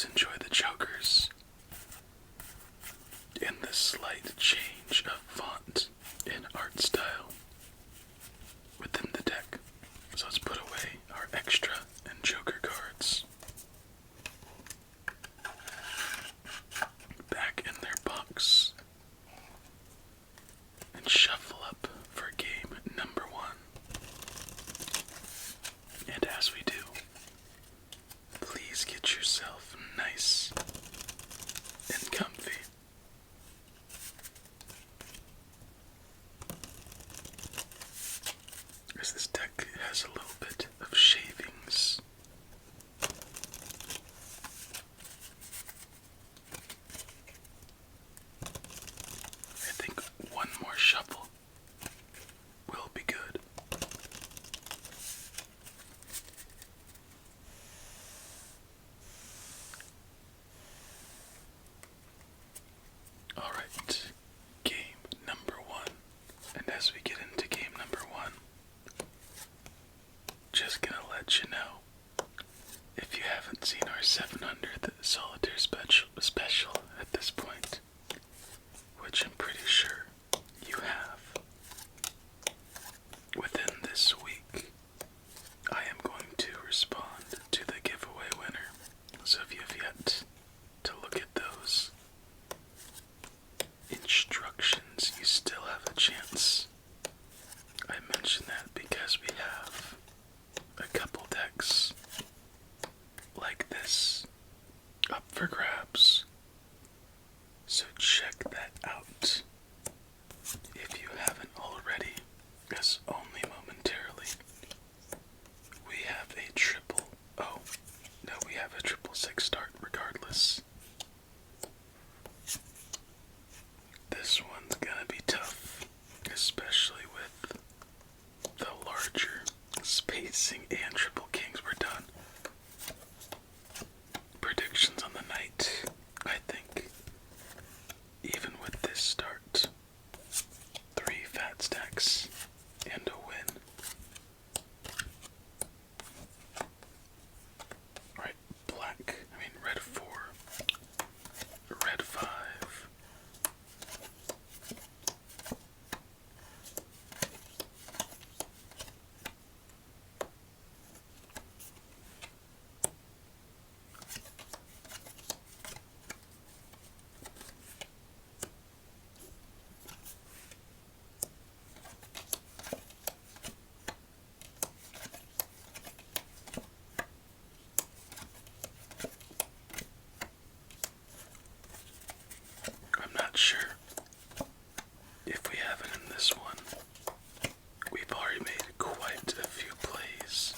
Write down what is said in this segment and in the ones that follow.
always enjoy the jokers and the slight change of font and art style within the deck. So let's put away our extra and joker cards back in their box and shuffle up for game number 1. And as we do, please get yourself nice and comfy. As this deck has a little bit of shavings. I think one more shuffle will be good. Alright, game number 1. And as we get into game number 1, just gonna let you know, if you haven't seen our 700th Solitaire special at this point, which I'm pretty sure you have, within this week, I am going to respond to the giveaway winner. So if you have yet to look at those instructions, you still have a chance. I mention that because we have a couple decks like this up for grabs. So check that out if you haven't already, as only momentarily. We have a we have a triple six start regardless. This one's gonna be tough, especially with the larger spacing and triple kings were done. Predictions on the night, I think, even with this start, 3 fat stacks and a win. Alright, red 4, red 5. I'm not sure if we have it in this one. We've already made quite a few plays,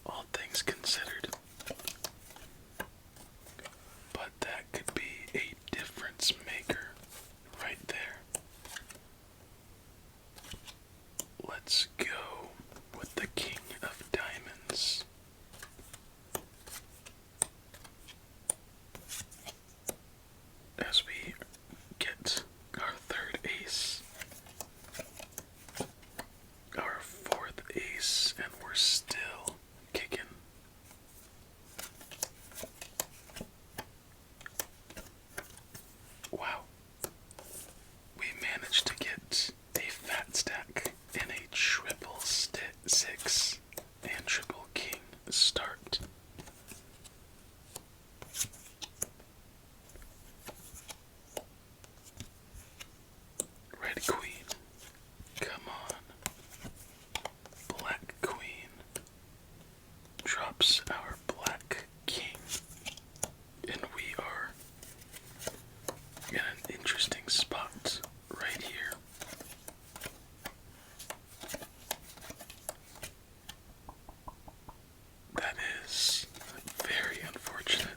all things considered. But that could be a difference maker right there. Let's go with the King of Diamonds. As we get our 3rd ace, our 4th ace, and we're still kicking. Wow. We managed to get a fat stack and a triple six and triple king start. Red queen, come on. Black queen drops our black king, and we are in an interesting spot right here. That is very unfortunate,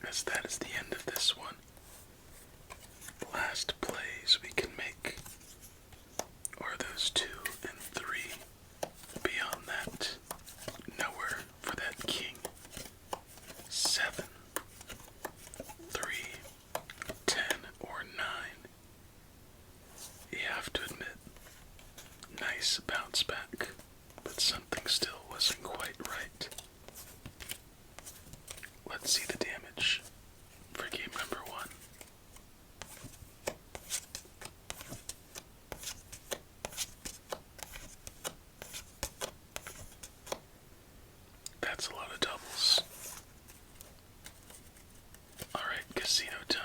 as that is the end of this one. Last plays we can make are those 2 and 3. Beyond that, nowhere for that king. 7, 3, 10, or 9. You have to admit, nice bounce back, but something still wasn't quite right. Let's see the damage for game number 1. That's a lot of doubles. Alright, casino time.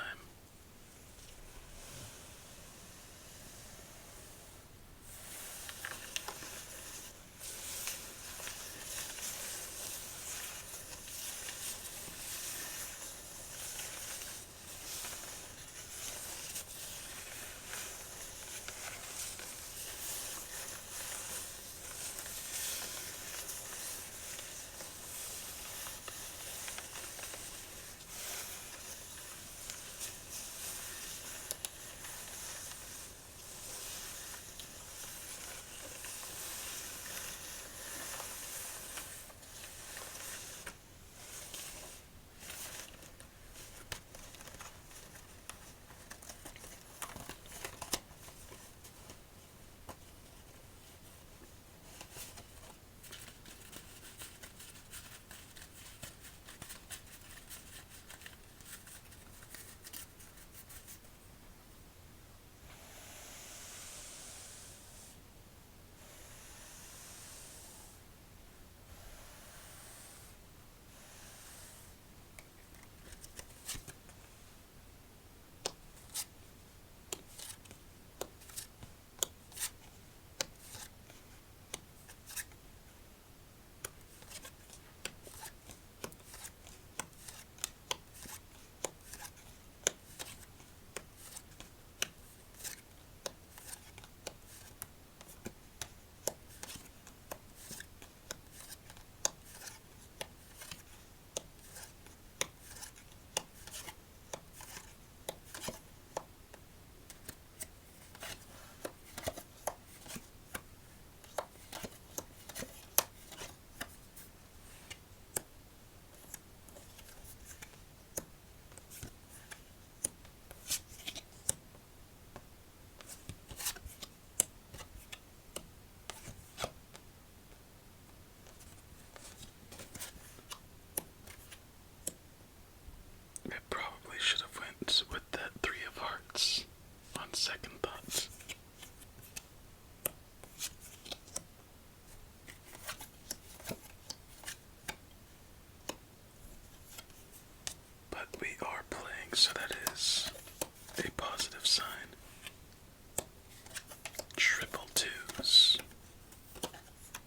I probably should have went with that 3 of hearts on second thoughts. But we are playing, so that is a positive sign. Triple twos.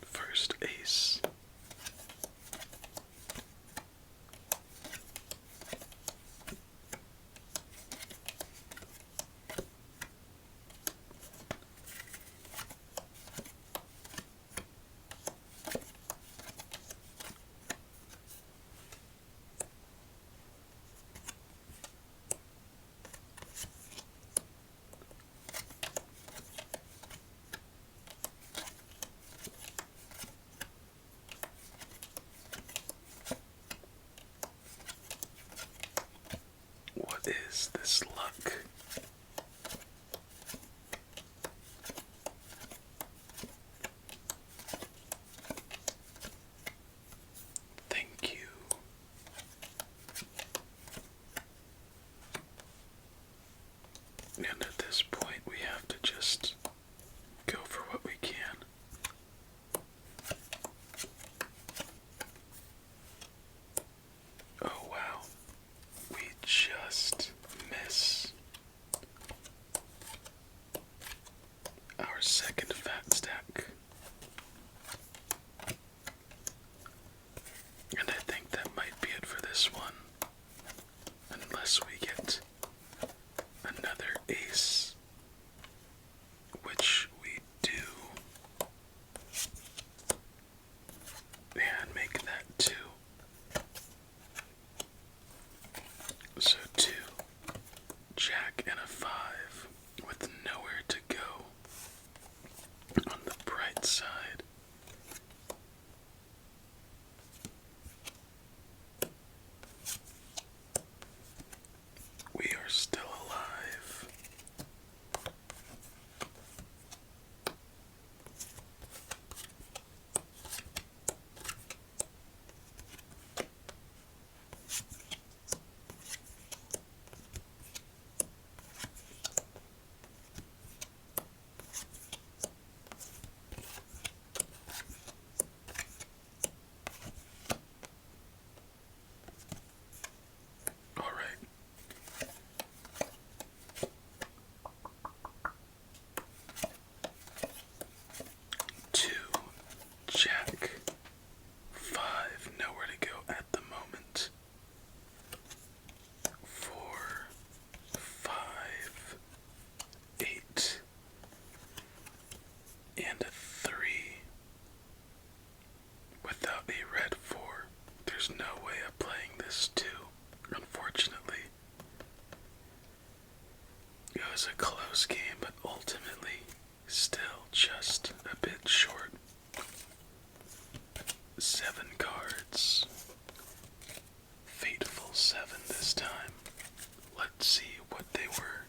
First ace. What is this luck? Thank you. And at this point, we have to just go for what we can. Oh wow, we just miss our second fat stack. And I think that might be it for this one, unless we get another ace, which we do, and make that 2. So 2, Jack, and a 5, with nowhere to go. On the bright side, we are still alive. and a 3. Without a red 4, there's no way of playing this 2, unfortunately. It was a close game, but ultimately still just a bit short. 7 cards. Fateful 7 this time. Let's see what they were.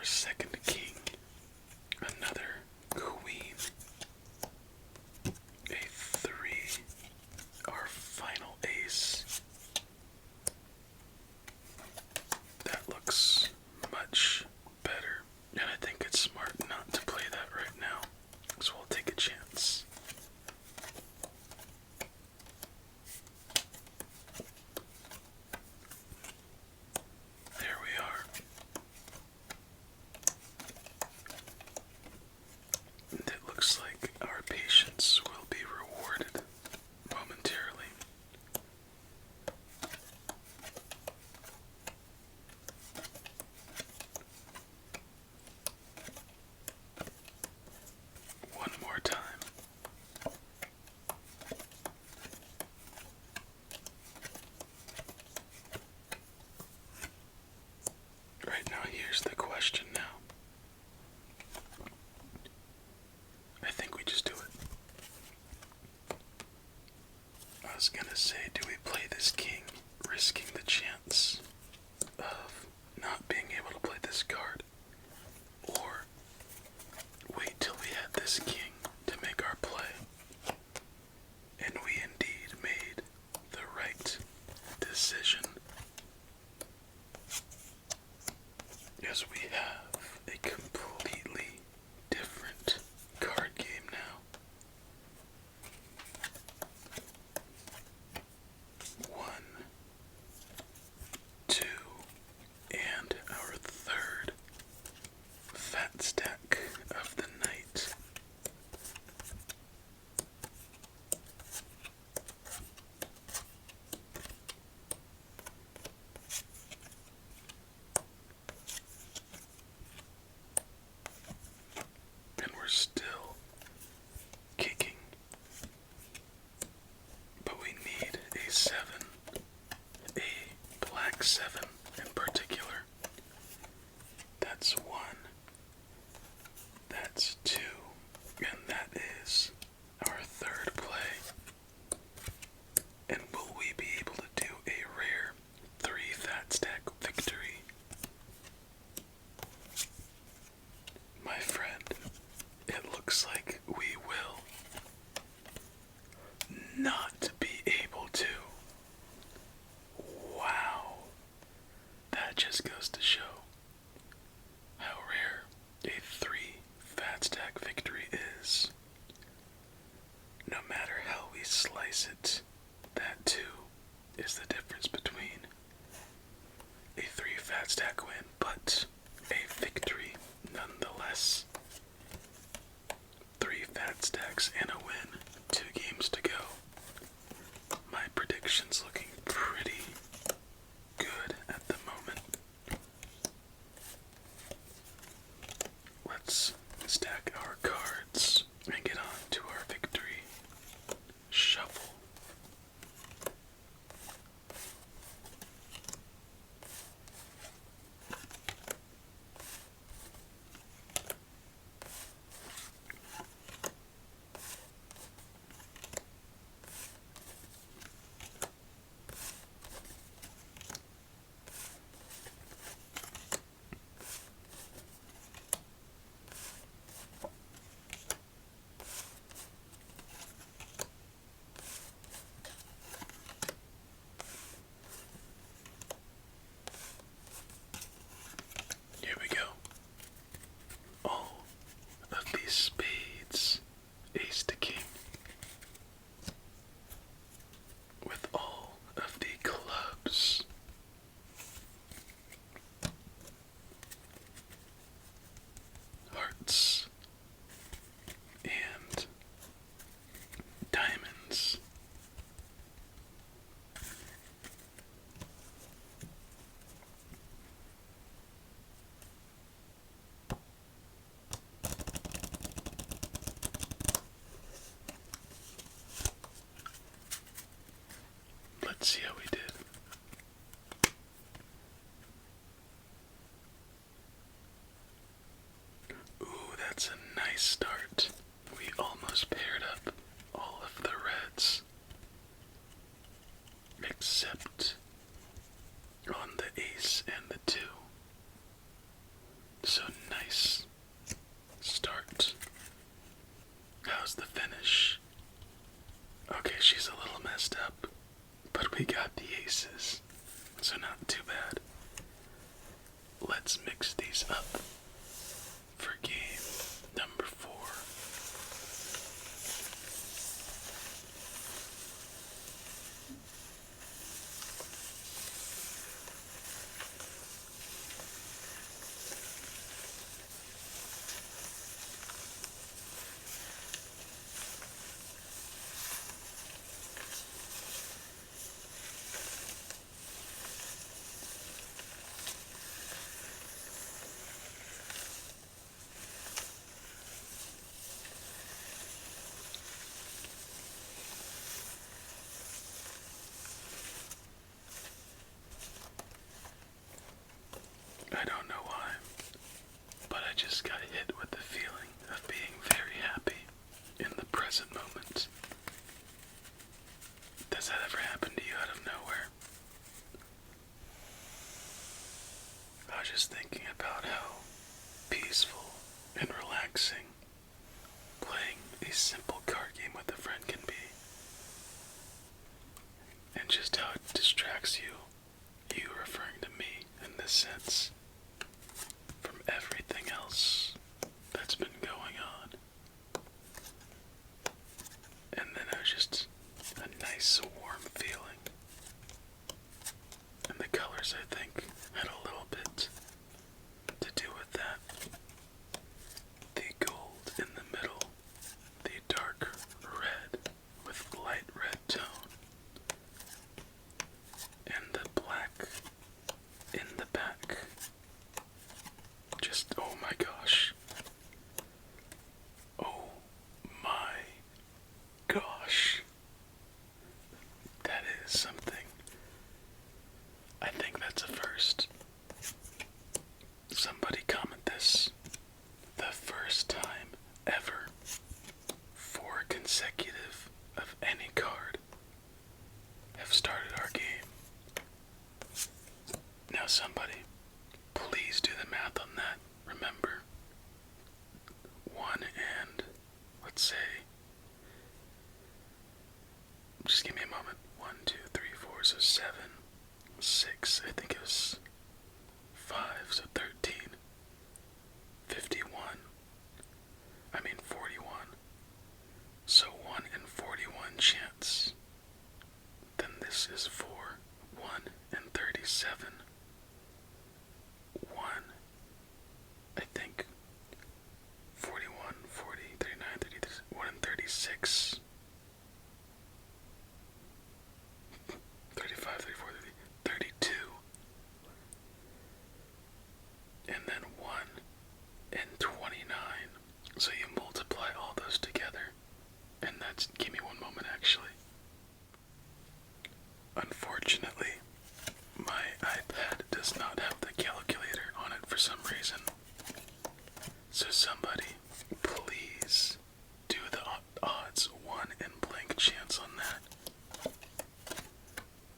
our second king, another queen, a 3, our final ace. That looks much better, and I think it's smart not to play that right now, so we'll take a chance. There we are. And it looks like our patience will be rewarded momentarily. One more time. Right now, here's the question now. I think we just do it. I was gonna say, do we play this king, risking the chance of not being able to play this card? Or wait till we had this king to make our play? And we indeed made the right decision. Yes, we have a completely different card game now. 1, 2, and our third fat stack of the night. And we're still kicking. But we need a 7, a black 7 in particular. That's 1, that's 2, and that is our third play. And will we be able to do a rare 3 fat stack victory? My friend, it looks like we will not be able to. Wow. That just goes to show how rare a 3 fat stack victory is. No matter how we slice it, that too is the difference between a 3 fat stack win, but a victory nonetheless. 3 fat stacks and a win, 2 games to go. My prediction's looking pretty good at the moment. Let's stack our cards and get on to our victory shuffle. Here we go. All of these spades, ace to king, with all of the clubs, hearts, and diamonds. Let's see how we did. Ooh, that's a nice start. We almost paired up all of the reds, except on the ace and the 2. So mix these up for game number 4. I don't know why, but I just got hit with the feeling of being very happy in the present moment. Does that ever happen to you out of nowhere? I was just thinking about how peaceful and relaxing playing a simple card game with a friend can be, and just how it distracts you referring to me in this sense, from everything else that's been going on. And then it was just a nice warm feeling. And the colors, I think, had a little bit to do with that. The gold in the middle, the dark red with light red tone, and the black in the back. Just, oh my gosh. Oh my gosh. That is something. I think that's a first. Somebody comment this. The first time ever 4 consecutive of any card have started our game. Now somebody, please do the math on that. Remember, 1 and, let's say, just give me a moment. 1, 2, 3, 4, so 7, 6, I think it was 5, so 13, 51, 41. So 1 in 41 chance. Then this is 4, 1 in 37. 1, I think, 41, 40, 39, 33, 1 in 36. 35, 34, 32. And then 1 in 29. So you multiply all those together. And that's, give me one moment actually. Unfortunately, my iPad does not have the calculator on it for some reason. So somebody, please do the odds 1 in blank chance on that.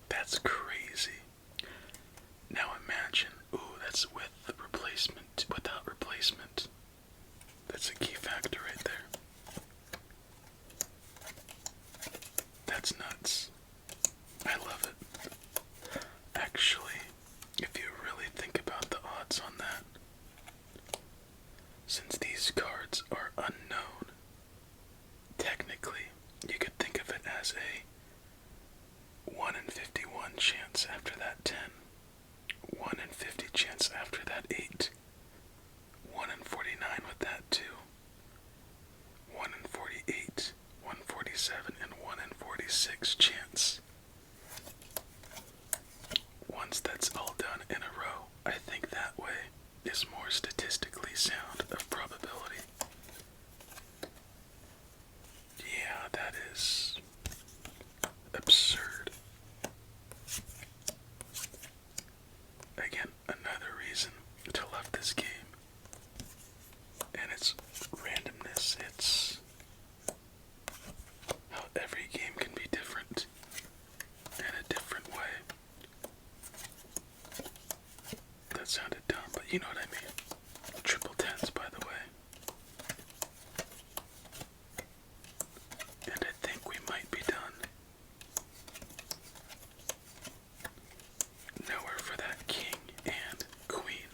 That's crazy. Now imagine, ooh, that's with the replacement, without replacement. That's a key factor right there. That's nuts. I love it. Actually, if you really think about the odds on that, since these cards are unknown, technically, you could think of it as a 1 in 51 chance after that 10, 1 in 50 chance after that 8, 1 in 49 with that 2, 1 in 48, 1 in 47, and 1 in 46 chance. Once that's all done in a row, I think that way is more statistically sound of probability. Yeah, that is absurd. Again, another reason to love this game. And its randomness, it's how every game can be different in a different way. That sounded dumb, but you know what I mean. Triple tens, by the way. And I think we might be done. Nowhere for that king and queen.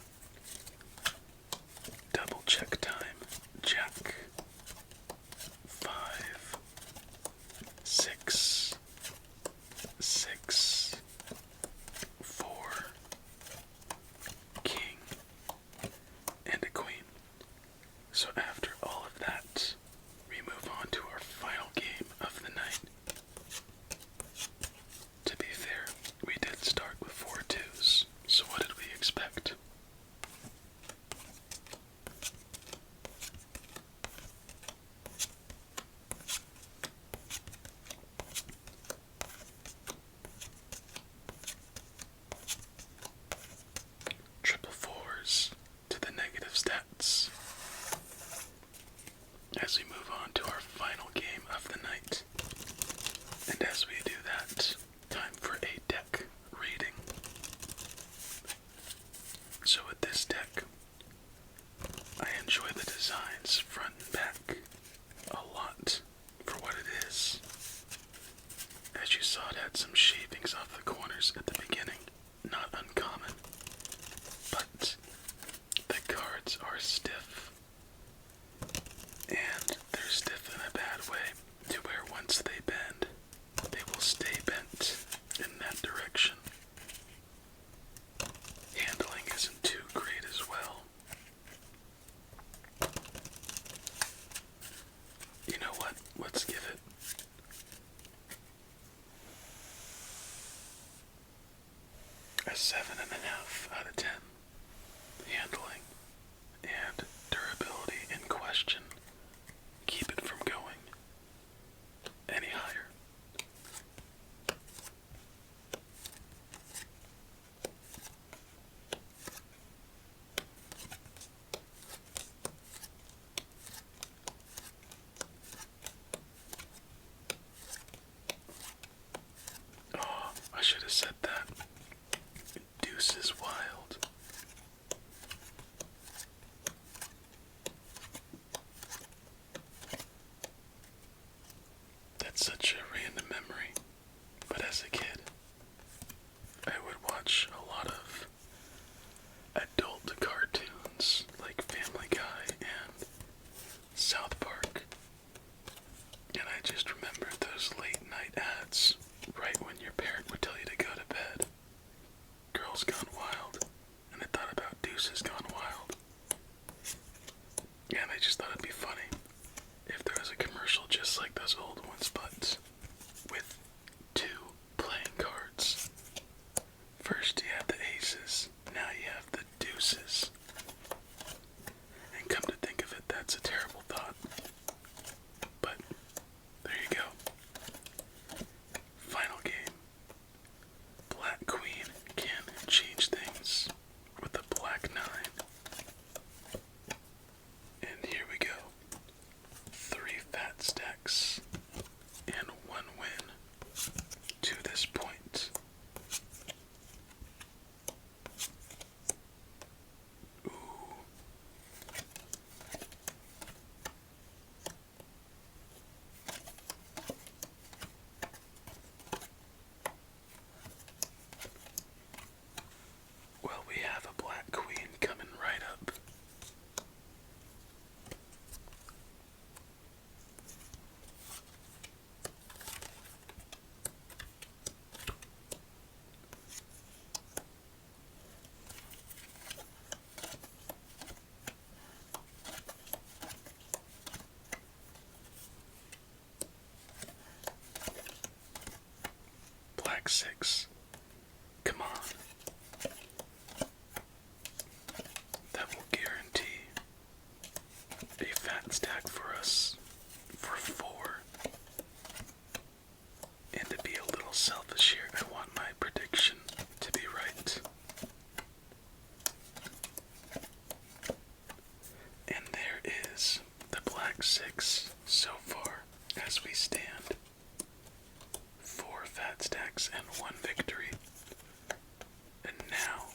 designs front and back a lot for what it is. As you saw, it had some shavings off the corners at the beginning, not uncommon, but the cards are stiff, and they're stiff in a bad way, to where once they bend, they will stay bent in that direction. Handling isn't too great as well. You know what? Let's give it a 7.5 out of 10. Handling and durability in question keep it from going any higher. Oh, I should have said that. Deuce is wild. That's such a random memory, but as a kid, I would watch a lot of adult cartoons like Family Guy and South Park, and I just remember those late night ads right when your parent would tell you to go to bed. Girls Gone Wild, and I thought about Deuces Gone Wild, and I just thought it'd be funny if there was a commercial just like those old ones, but with two playing cards. First you have the aces, now you have the deuces. And come to think of it, that's a terrible thought. But there you go. Final game. Black Queen can change things with a black 9. And here we go. 3 fat stacks and 1 win to this point. Ooh. Well, we have a black queen coming right up. Black 6. Come on. That will guarantee a fat stack for us for 4. And to be a little selfish here, I want my prediction to be right. And there is the black 6 so far as we stand. 4 fat stacks and 1 victory. And now,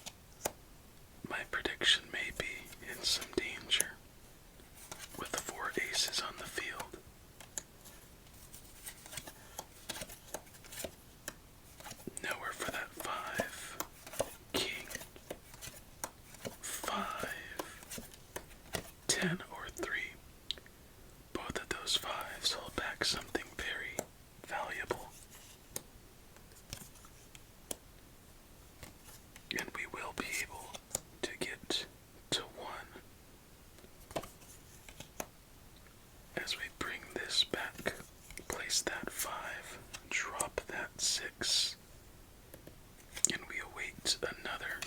my prediction may be in some danger with the 4 aces on the field. Nowhere for that 5. King. 5. 10 or 3. Both of those 5s hold back something very valuable. And we will be able to get to 1 as we bring this back. Place that 5, drop that 6, and we await another.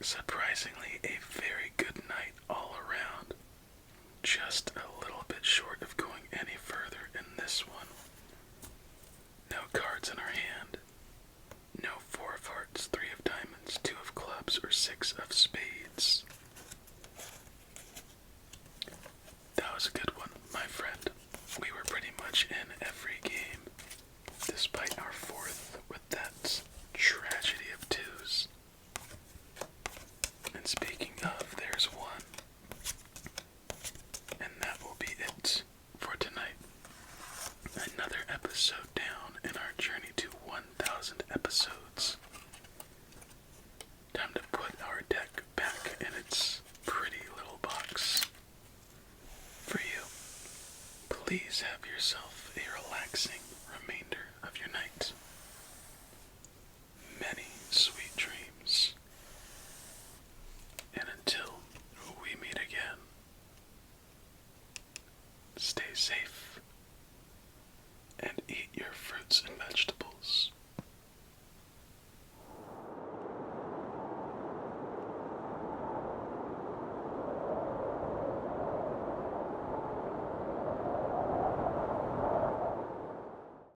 Surprisingly, a very good night all around. Just a little bit short of going any further in this one. No card 6 of spades. That was a good one, my friend. We were pretty much in every game, despite our 4th with that tragedy of 2s. And speaking of, there's 1. And that will be it for tonight. Another episode down in our journey to 1,000 episodes. Time to put our deck back in its pretty little box. For you, please have yourself a relaxing